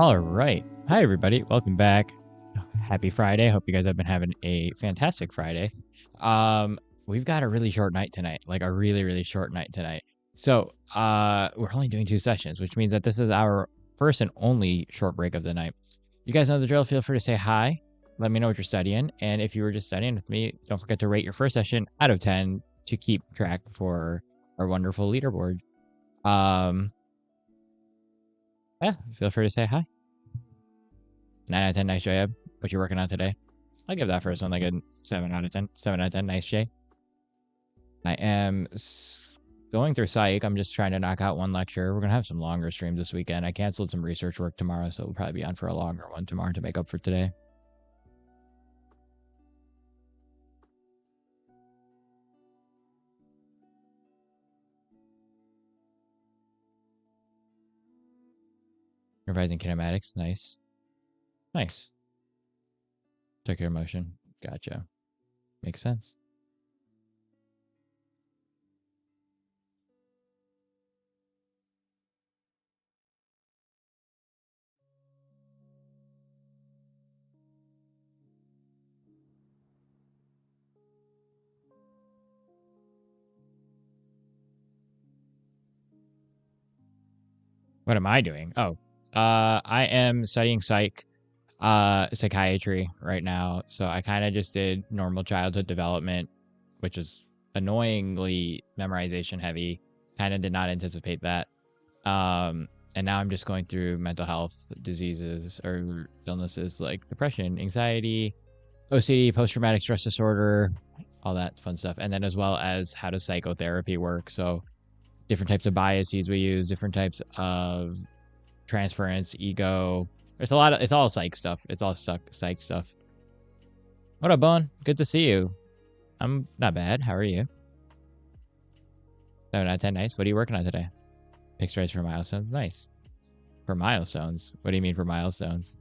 All right. Hi, everybody. Welcome back. Happy Friday. Hope you guys have been having a fantastic Friday. We've got a really short night tonight, like a really, really short night tonight. So, we're only doing 2 sessions, which means that this is our first and only short break of the night. You guys know the drill. Feel free to say hi. Let me know what you're studying. And if you were just studying with me, don't forget to rate your first session out of 10 to keep track for our wonderful leaderboard. Yeah, feel free to say hi. 9 out of 10, nice job. What you working on today? I'll give that first one like a 7 out of 10. 7 out of 10, nice Jay. I am going through psych. I'm just trying to knock out one lecture. We're going to have some longer streams this weekend. I canceled some research work tomorrow, so we'll probably be on for a longer one tomorrow to make up for today. Revising kinematics, nice. Nice. Took your motion. Gotcha. Makes sense. What am I doing? Oh, I am studying psychiatry right now. So I kind of just did normal childhood development, which is annoyingly memorization heavy. Kind of did not anticipate that. And now I'm just going through mental health diseases or illnesses like depression, anxiety, OCD, post-traumatic stress disorder, all that fun stuff. And then as well as how does psychotherapy work? So different types of biases we use, different types of transference, ego. It's all psych stuff. It's all psych stuff. What up, Bone? Good to see you. I'm not bad. How are you? 7 out of 10, nice. What are you working on today? Pick strides for milestones, nice. For milestones? What do you mean for milestones?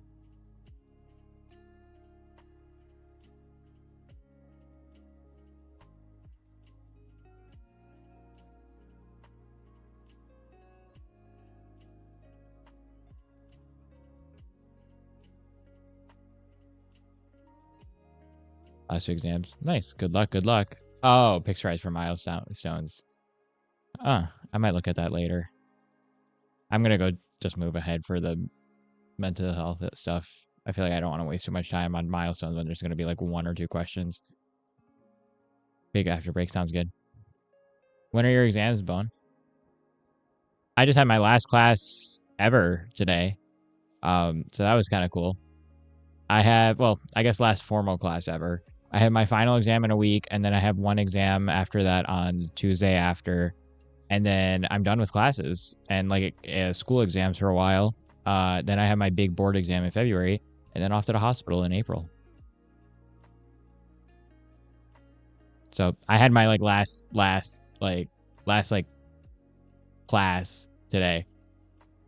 Last 2 exams, nice. Good luck. Good luck. Oh, pick strides for milestones. I might look at that later. I'm gonna go just move ahead for the mental health stuff. I feel like I don't want to waste too much time on milestones when there's gonna be like 1 or 2 questions. Big after break sounds good. When are your exams, Bone? I just had my last class ever today. So that was kind of cool. I have, well, I guess last formal class ever. I have my final exam in a week, and then I have 1 exam after that on Tuesday after. And then I'm done with classes and like school exams for a while. Then I have my big board exam in February, and then off to the hospital in April. So I had my like last class today.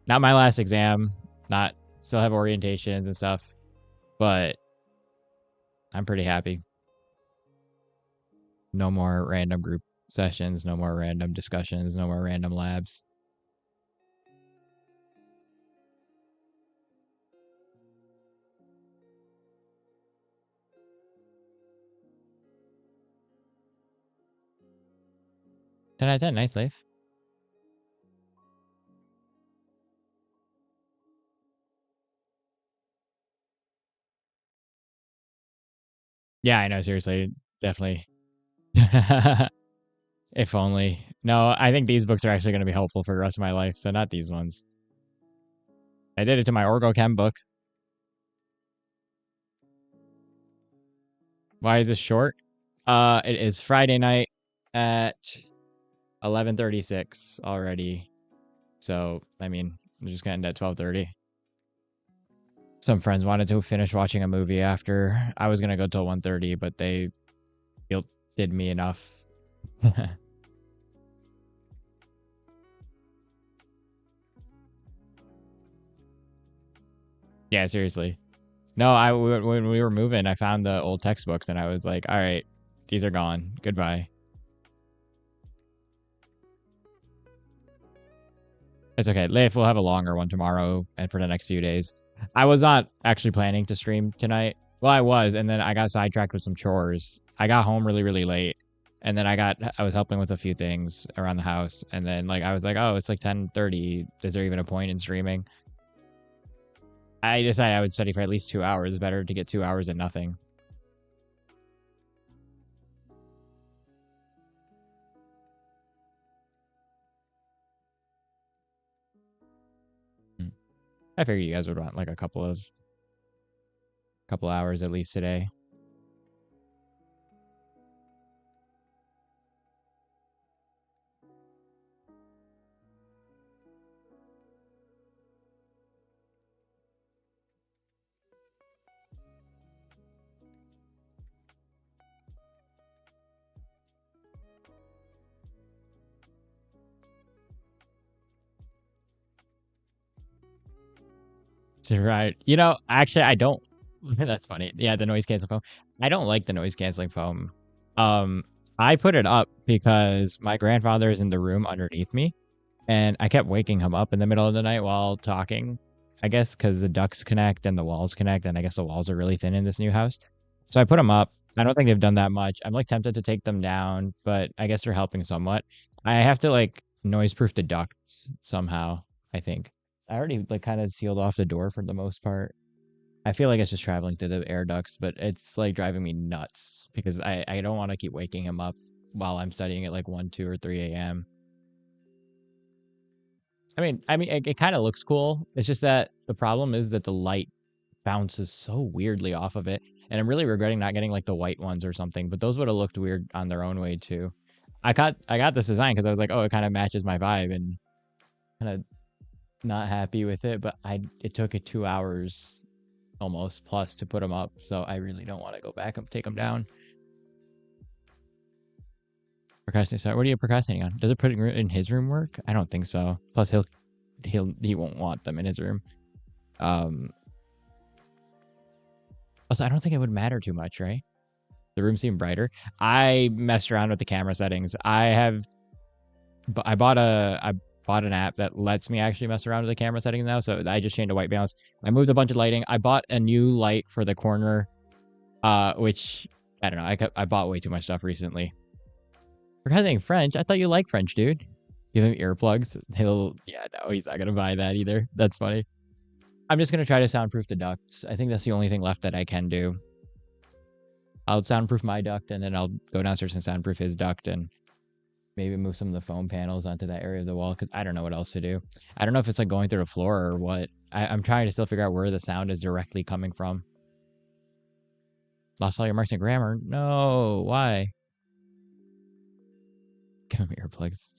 Not my last exam. Not still have orientations and stuff, but I'm pretty happy. No more random group sessions, no more random discussions, no more random labs. Ten out of 10, nice life. Yeah, I know, seriously. Definitely. If only. No, I think these books are actually going to be helpful for the rest of my life, so not these ones. I did it to my Orgo-Chem book. Why is this short? It is Friday night at 11:36 already. So, I mean, I'm just going to end at 12:30. Some friends wanted to finish watching a movie after. I was going to go till 1:30, but they did me enough. Yeah, seriously. No, when we were moving, I found the old textbooks and I was like, all right, these are gone. Goodbye. It's okay. Leif, we'll have a longer one tomorrow and for the next few days. I was not actually planning to stream tonight. Well, I was, and then I got sidetracked with some chores. I got home really, really late, and then I was helping with a few things around the house, and then like I was like, oh, it's like 10:30. Is there even a point in streaming? I decided I would study for at least 2 hours. Better to get 2 hours and nothing. I figured you guys would want like a couple hours at least today. Right. You know, actually, I don't. That's funny. Yeah, the noise canceling foam. I don't like the noise canceling foam. Um, I put it up because my grandfather is in the room underneath me, and I kept waking him up in the middle of the night while talking. I guess because the ducts connect and the walls connect, and I guess the walls are really thin in this new house. So I put them up. I don't think they've done that much. I'm like tempted to take them down, but I guess they're helping somewhat. I have to like noise proof the ducts somehow, I think. I already like kind of sealed off the door for the most part. I feel like it's just traveling through the air ducts, but it's like driving me nuts because I don't want to keep waking him up while I'm studying at like 1, 2, or 3 a.m. I mean, it kind of looks cool. It's just that the problem is that the light bounces so weirdly off of it, and I'm really regretting not getting like the white ones or something. But those would have looked weird on their own way too. I got this design because I was like, oh, it kind of matches my vibe, and kind of not happy with it. But it took it 2 hours almost plus to put them up, so I really don't want to go back and take them down. Procrastinate. What are you procrastinating on? Does it put it in his room work? I don't think so. Plus, he won't want them in his room. Also, I don't think it would matter too much, right? The room seemed brighter. I messed around with the camera settings. I bought an app that lets me actually mess around with the camera settings now. So I just changed to white balance. I moved a bunch of lighting. I bought a new light for the corner, which I don't know. I bought way too much stuff recently. Forgetting French. I thought you like French, dude. Give him earplugs. Yeah, no, he's not gonna buy that either. That's funny. I'm just gonna try to soundproof the ducts. I think that's the only thing left that I can do. I'll soundproof my duct, and then I'll go downstairs and soundproof his duct, and maybe move some of the foam panels onto that area of the wall, because I don't know what else to do. I don't know if it's like going through the floor or what. I'm trying to still figure out where the sound is directly coming from. Lost all your marks in grammar? No, why? Give me earplugs.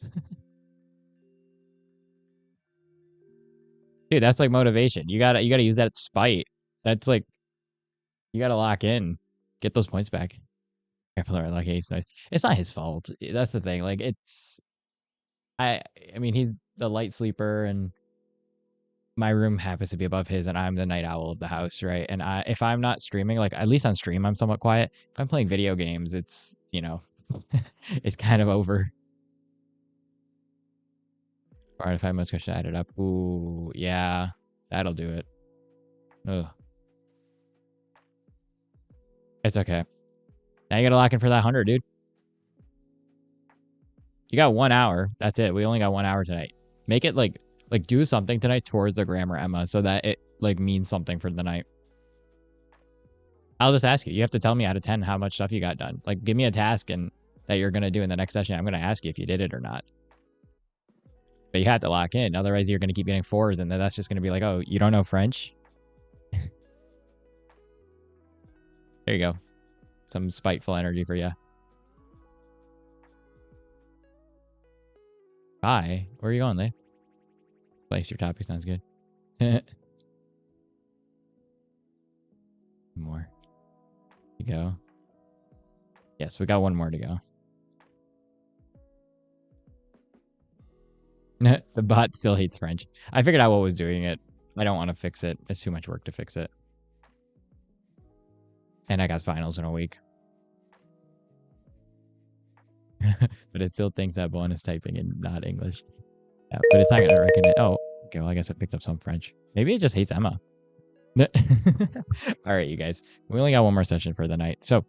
Dude, that's like motivation. You gotta use that spite. That's like, you gotta lock in. Get those points back. Careful, or like ace nice. It's not his fault. That's the thing. Like I I mean, he's the light sleeper, and my room happens to be above his, and I'm the night owl of the house, right? And if I'm not streaming, like at least on stream I'm somewhat quiet. If I'm playing video games, it's, it's kind of over. All right, if I must go add it up. Ooh, yeah, that'll do it. Ugh. It's okay. Now you gotta lock in for that 100, dude. You got 1 hour. That's it. We only got 1 hour tonight. Make it like do something tonight towards the grammar, Emma, so that it like means something for the night. I'll just ask you. You have to tell me out of 10 how much stuff you got done. Like, give me a task and that you're gonna do in the next session. I'm gonna ask you if you did it or not. But you have to lock in. Otherwise, you're gonna keep getting 4s, and then that's just gonna be like, oh, you don't know French? There you go. Some spiteful energy for you. Bye. Where are you going, Lee? Place your topic sounds good. More. You go. Yes, we got 1 more to go. The bot still hates French. I figured out what was doing it. I don't want to fix it. It's too much work to fix it. And I got finals in a week. But it still thinks that one is typing in not English. Yeah, but it's not going to recognize. Oh, okay. Well, I guess I picked up some French. Maybe it just hates Emma. All right, you guys. We only got one more session for the night, so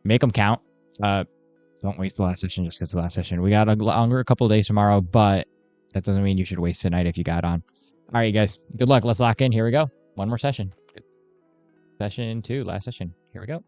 make them count. Don't waste the last session just because the last session. We got a couple of days tomorrow, but that doesn't mean you should waste tonight if you got on. All right, you guys. Good luck. Let's lock in. Here we go. One more session. Session 2, last session. Here we go.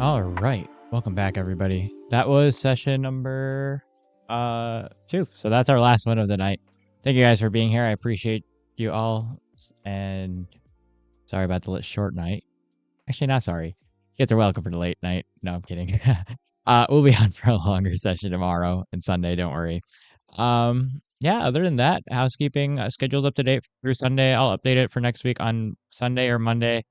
All right, welcome back, everybody. That was session number 2. So that's our last one of the night. Thank you guys for being here. I appreciate you all, and sorry about the short night. Actually, not sorry. You guys are welcome for the late night. No, I'm kidding. We'll be on for a longer session tomorrow and Sunday. Don't worry. Yeah. Other than that, housekeeping schedule's up to date through Sunday. I'll update it for next week on Sunday or Monday.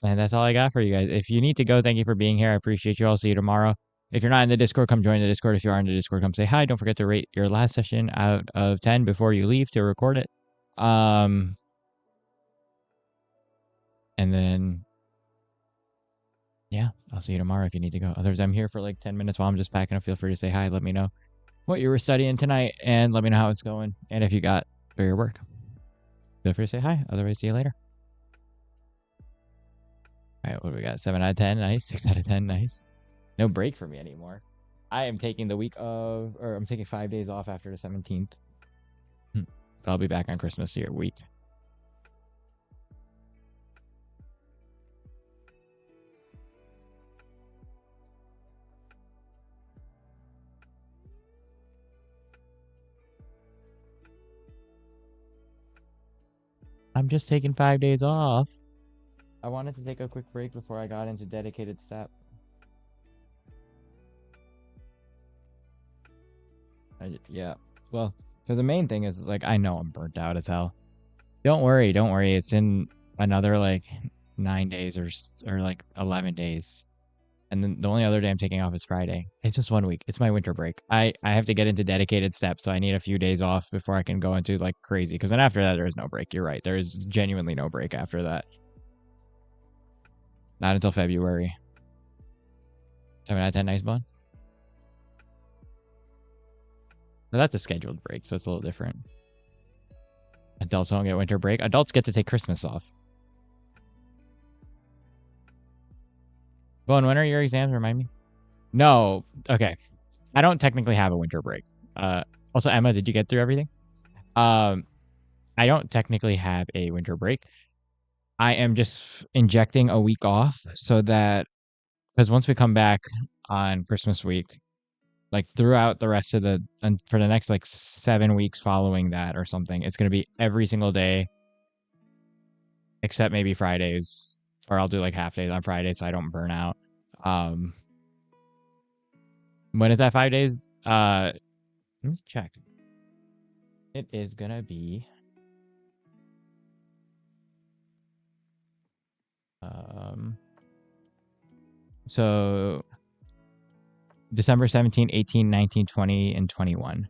And that's all I got for you guys. If you need to go, thank you for being here. I appreciate you all. See you tomorrow. If you're not in the Discord, come join the Discord. If you are in the Discord, come say hi. Don't forget to rate your last session out of 10 before you leave to record it. And then, yeah, I'll see you tomorrow if you need to go. Otherwise, I'm here for like 10 minutes while I'm just packing up. Feel free to say hi. Let me know what you were studying tonight and let me know how it's going. And if you got for your work, feel free to say hi. Otherwise, see you later. All right, what do we got? 7 out of 10, nice. 6 out of 10, nice. No break for me anymore. I am taking the week of, or I'm taking 5 days off after the 17th. I'll be back on Christmas week. I'm just taking 5 days off. I wanted to take a quick break before I got into dedicated step. Yeah. Well, because the main thing is, like, I know I'm burnt out as hell. Don't worry. It's in another, like, 9 days or like 11 days. And then the only other day I'm taking off is Friday. It's just 1 week. It's my winter break. I have to get into dedicated steps, so I need a few days off before I can go into, like, crazy. Because then after that, there is no break. You're right. There is genuinely no break after that. Not until February. 7 out of 10, nice bun. But that's a scheduled break, so it's a little different. Adults don't get winter break. Adults get to take Christmas off. Bone, when are your exams? Remind me. No. Okay. I don't technically have a winter break. Also, Emma, did you get through everything? I don't technically have a winter break. I am just injecting a week off so that, because once we come back on Christmas week, like throughout the rest of and for the next like 7 weeks following that or something, it's going to be every single day except maybe Fridays, or I'll do like half days on Friday so I don't burn out. When is that 5 days? Let me check. It is going to be so December 17, 18, 19, 20, and 21.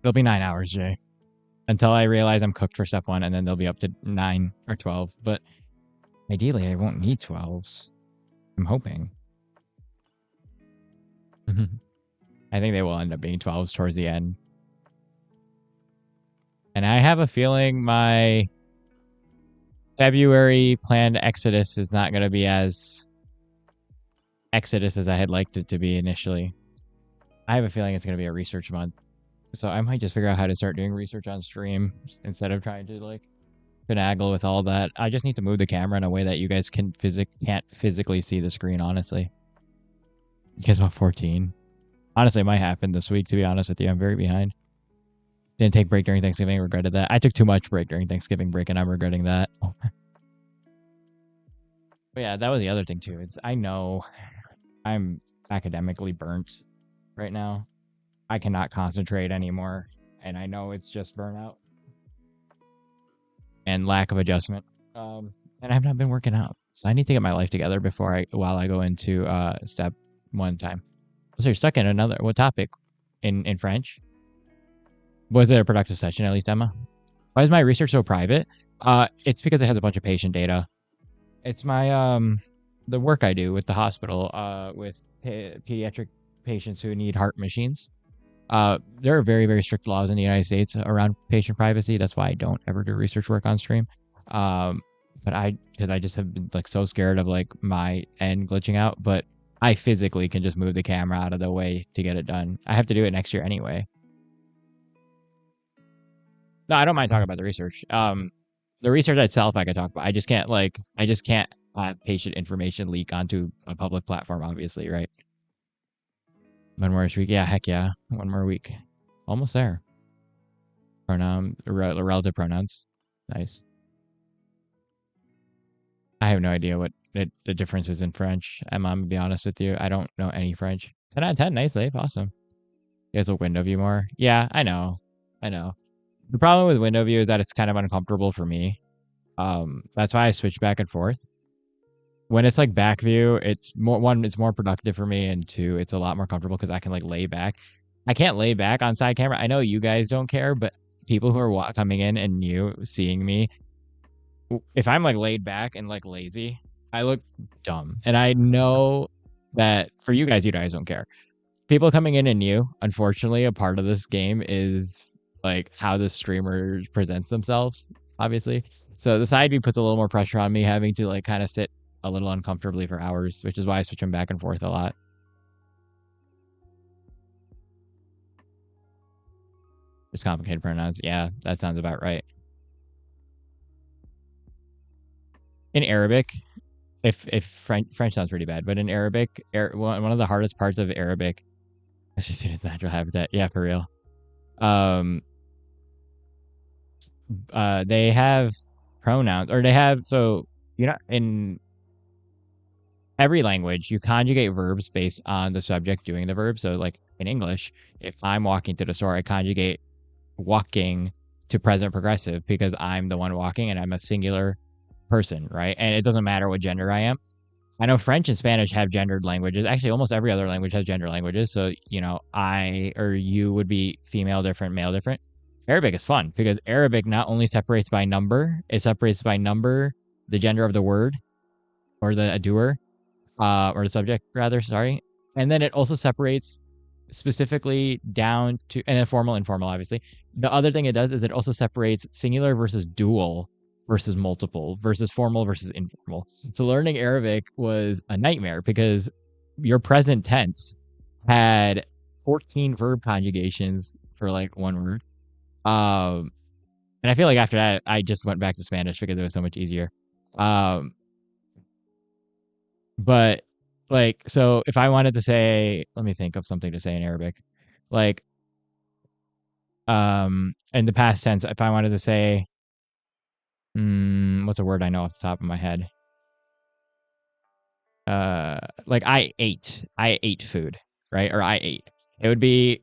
It'll be 9 hours, Jay. Until I realize I'm cooked for step 1, and then they'll be up to 9 or 12. But ideally, I won't need 12s. I'm hoping. I think they will end up being 12s towards the end. And I have a feeling my February planned exodus is not going to be as exodus as I had liked it to be initially. I have a feeling it's going to be a research month. So I might just figure out how to start doing research on stream instead of trying to like finagle with all that. I just need to move the camera in a way that you guys can't physically see the screen, honestly. You guys want 14? Honestly, it might happen this week, to be honest with you. I'm very behind. Didn't take break during Thanksgiving, regretted that. I took too much break during Thanksgiving break, and I'm regretting that. But yeah, that was the other thing, too. Is I know I'm academically burnt right now. I cannot concentrate anymore, and I know it's just burnout and lack of adjustment. And I've not been working out, so I need to get my life together while I go into step 1 time. So you're stuck in another what topic in French? Was it a productive session at least, Emma? Why is my research so private? It's because it has a bunch of patient data. It's my the work I do with the hospital with pediatric patients who need heart machines. There are very, very strict laws in the United States around patient privacy. That's why I don't ever do research work on stream. But I just have been like so scared of like my end glitching out, but I physically can just move the camera out of the way to get it done. I have to do it next year anyway. No, I don't mind talking about the research. The research itself I could talk about. I just can't have patient information leak onto a public platform, obviously, right? 1 more week. Yeah, heck yeah. 1 more week. Almost there. Relative pronouns. Nice. I have no idea what the difference is in French. I'm gonna be honest with you. I don't know any French. 10 out of 10. Nice, Leif. Awesome. You guys will window view more. Yeah, I know. The problem with window view is that it's kind of uncomfortable for me. That's why I switch back and forth. When it's like back view, it's more productive for me, and 2, it's a lot more comfortable because I can like lay back. I can't lay back on side camera. I know you guys don't care, but people who are coming in and seeing me, if I'm like laid back and like lazy, I look dumb. And I know that for you guys don't care. People coming in and unfortunately, a part of this game is like how the streamer presents themselves, obviously. So the side view puts a little more pressure on me, having to like kind of sit a little uncomfortably for hours, which is why I switch them back and forth a lot. Just complicated pronouns. Yeah, that sounds about right. In Arabic, if French sounds pretty bad, but in Arabic, one of the hardest parts of Arabic, let's just do its natural habitat. Yeah, for real. They have pronouns, or they have, so in every language, you conjugate verbs based on the subject doing the verb. So like in English, if I'm walking to the store, I conjugate walking to present progressive because I'm the one walking and I'm a singular person, right? And it doesn't matter what gender I am. I know French and Spanish have gendered languages. Actually, almost every other language has gender languages. So, I or you would be female different, male different. Arabic is fun because Arabic not only separates by number, it separates by number the gender of the word or the doer, or the subject rather, sorry. And then it also separates specifically down to, and then formal, informal, obviously. The other thing it does is it also separates singular versus dual versus multiple versus formal versus informal. So learning Arabic was a nightmare because your present tense had 14 verb conjugations for like one word. And I feel like after that, I just went back to Spanish because it was so much easier. But like, so if I wanted to say, let me think of something to say in Arabic, like, in the past tense, if I wanted to say, what's a word I know off the top of my head? Like I ate food, right? Or I ate. It would be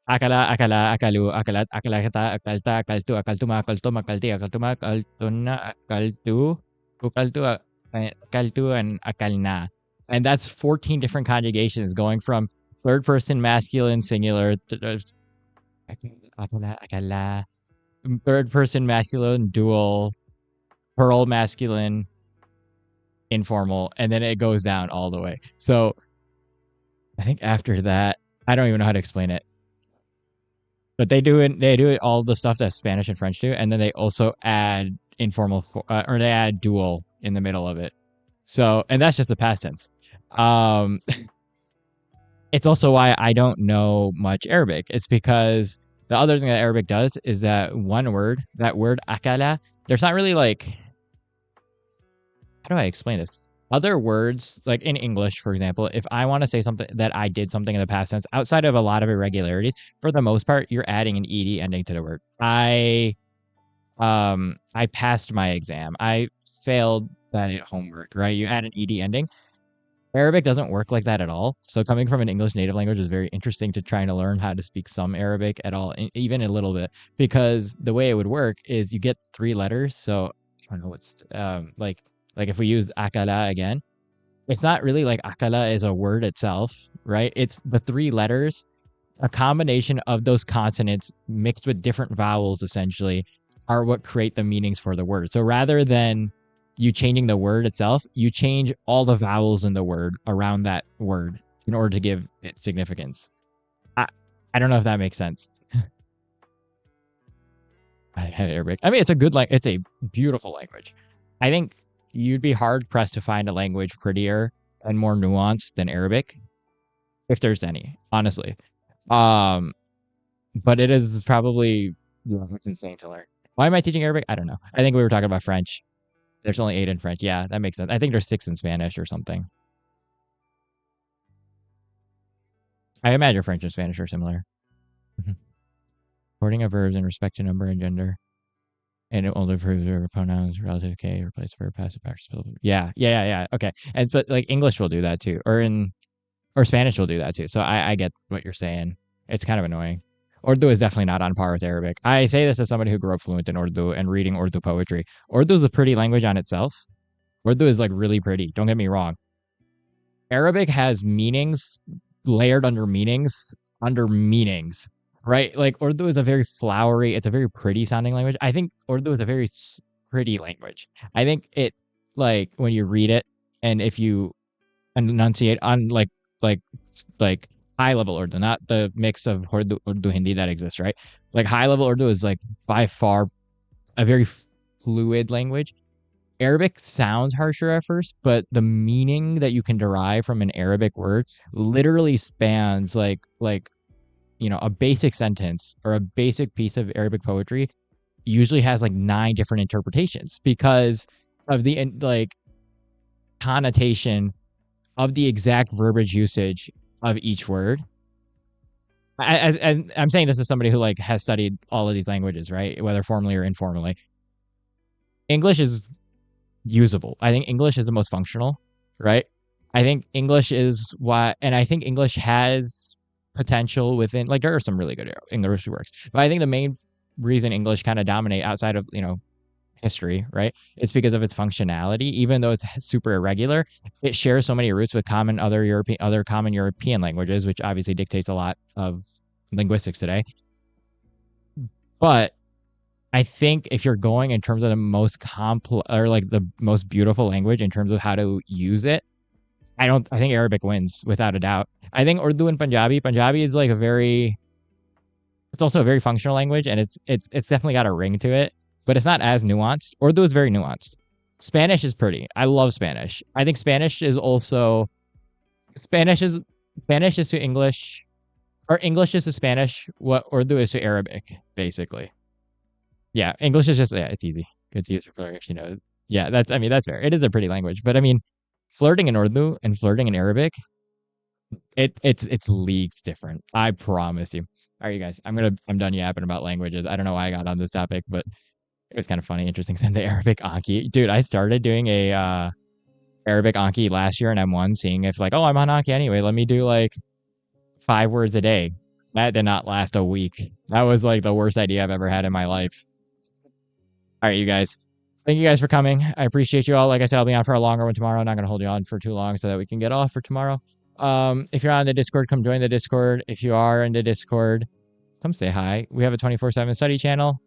akala, akalu, akalat, akalakata, akalta, akaltu, akaltuma, akaltum, akalti, akaltuma, akaltuna, akaltu, ukaltu, akaltu, and akalna. And that's 14 different conjugations going from third person masculine singular to third person masculine dual, plural masculine informal, and then it goes down all the way. So I think after that, I don't even know how to explain it. But they do it. They do it all the stuff that Spanish and French do, and then they also add informal or they add dual in the middle of it. So, and that's just the past tense. Um, it's also why I don't know much Arabic. It's because the other thing that Arabic does is that one word, that word akala, there's not really like, how do I explain this? Other words, like in English, for example, if I want to say something that I did something in the past tense, outside of a lot of irregularities, for the most part, you're adding an ed ending to the word. I passed my exam. I failed that homework, right? You add an ed ending. Arabic doesn't work like that at all. So coming from an English native language is very interesting to trying to learn how to speak some Arabic at all, even a little bit, because the way it would work is you get 3 letters. So I don't know what's like if we use akala again, it's not really like akala is a word itself, right? It's the 3 letters, a combination of those consonants mixed with different vowels essentially are what create the meanings for the word. So rather than you changing the word itself, you change all the vowels in the word around that word in order to give it significance. I don't know if that makes sense. I have Arabic. I mean, it's a good it's a beautiful language. I think you'd be hard pressed to find a language prettier and more nuanced than Arabic, if there's any, honestly. But it is probably it's insane to learn. Why am I teaching Arabic? I don't know. I think we were talking about French. There's only 8 in French. Yeah, that makes sense. I think there's 6 in Spanish or something. I imagine French and Spanish are similar. Wording of verbs in respect to number and gender. And it only verbs pronouns, relative K, replace verb, passive participle. Yeah. Okay. And but like English will do that too. Or Spanish will do that too. So I get what you're saying. It's kind of annoying. Urdu is definitely not on par with Arabic. I say this as somebody who grew up fluent in Urdu and reading Urdu poetry. Urdu is a pretty language on itself. Urdu is like really pretty. Don't get me wrong. Arabic has meanings layered under meanings, right? Like Urdu is a very flowery, it's a very pretty sounding language. I think Urdu is a very pretty language. I think it, like, when you read it and if you enunciate on like high level Urdu, not the mix of Urdu Hindi that exists, right? Like high level Urdu is like by far a very fluid language. Arabic sounds harsher at first, but the meaning that you can derive from an Arabic word literally spans a basic sentence or a basic piece of Arabic poetry usually has like 9 different interpretations because of the like connotation of the exact verbiage usage of each word. I'm saying this as somebody who like has studied all of these languages, right? Whether formally or informally. English is usable. I think English is the most functional, right? I think English is and I think English has potential within, like, there are some really good English works, but I think the main reason English kind of dominate outside of, history, right? It's because of its functionality. Even though it's super irregular, it shares so many roots with other common European languages, which obviously dictates a lot of linguistics today. But I think if you're going in terms of the most complex or like the most beautiful language in terms of how to use it, I think Arabic wins without a doubt. I think Urdu and Punjabi is like it's also a very functional language, and it's definitely got a ring to it, but it's not as nuanced. Urdu is very nuanced. Spanish is pretty. I love Spanish. I think Spanish is to English, or English is to Spanish what Urdu is to Arabic, basically. Yeah, English is just, it's easy. Good to use for flirting, Yeah, that's fair. It is a pretty language, but I mean, flirting in Urdu and flirting in Arabic, it's leagues different. I promise you. All right, you guys, I'm done yapping about languages. I don't know why I got on this topic, but it was kind of funny, interesting. Send the Arabic Anki. Dude, I started doing a Arabic Anki last year, and I'm seeing if like, oh, I'm on Anki anyway. Let me do like 5 words a day. That did not last a week. That was like the worst idea I've ever had in my life. All right, you guys. Thank you guys for coming. I appreciate you all. Like I said, I'll be on for a longer one tomorrow. I'm not going to hold you on for too long so that we can get off for tomorrow. If you're on the Discord, come join the Discord. If you are in the Discord, come say hi. We have a 24/7 study channel,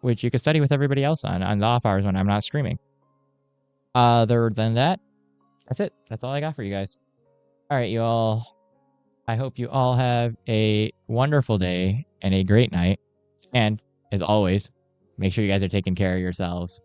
which you can study with everybody else on the off hours when I'm not streaming. Other than that, that's it. That's all I got for you guys. All right, you all. I hope you all have a wonderful day and a great night. And as always, make sure you guys are taking care of yourselves.